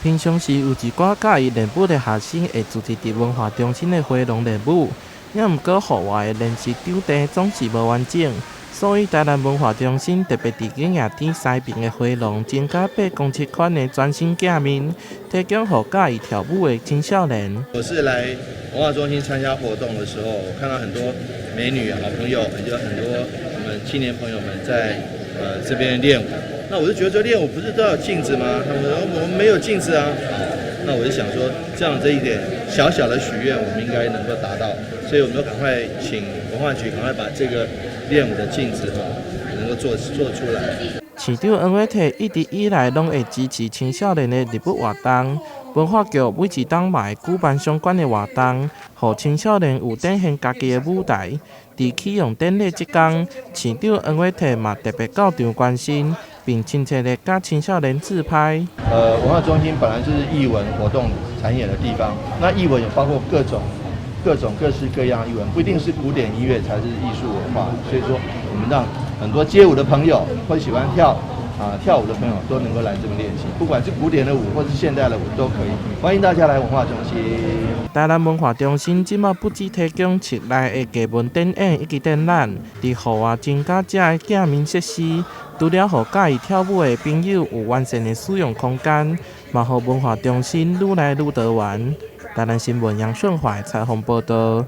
平常时有一寡介意练舞的学生会组织伫文化中心的花龙练舞，也毋过户外的练习场地总是无完整，所以台南文化中心特别伫景夜天西边的花龙增加8公尺宽的全新镜面，提供予介意跳舞的青少年。我是来文化中心参加活动的时候，我看到很多美女好朋友，就很多我们青年朋友们在这边练舞。那我就觉得这练舞不是都要有镜子吗？他们说我们没有镜子啊。那我就想说，这一点小小的许愿，我们应该能够达到。所以我们就赶快请文化局赶快把这个练舞的镜子能够做出来。市长黄伟体一直以来拢会支持青少年的日舞活动。文化局每一档嘛会举办相关的活动，让青少年有展现家己的舞台。伫启用典礼这天，市长黄伟体嘛特别到场关心，并亲切地甲青少年自拍。文化中心本来就是艺文活动产业的地方，那艺文有包括各式各样的艺文，不一定是古典音乐才是艺术文化。所以说，我们让很多街舞的朋友或者喜欢跳舞的朋友都能够来这边练习，不管是古典的舞或是现代的舞都可以。欢迎大家来文化中心。台南文化中心即马不只提供室内的艺文展演以及展览，伫户外增加这的镜面设施，除了予介意跳舞的朋友有完善的使用空间，嘛予文化中心愈来愈多元。台南新闻杨顺怀采访报道。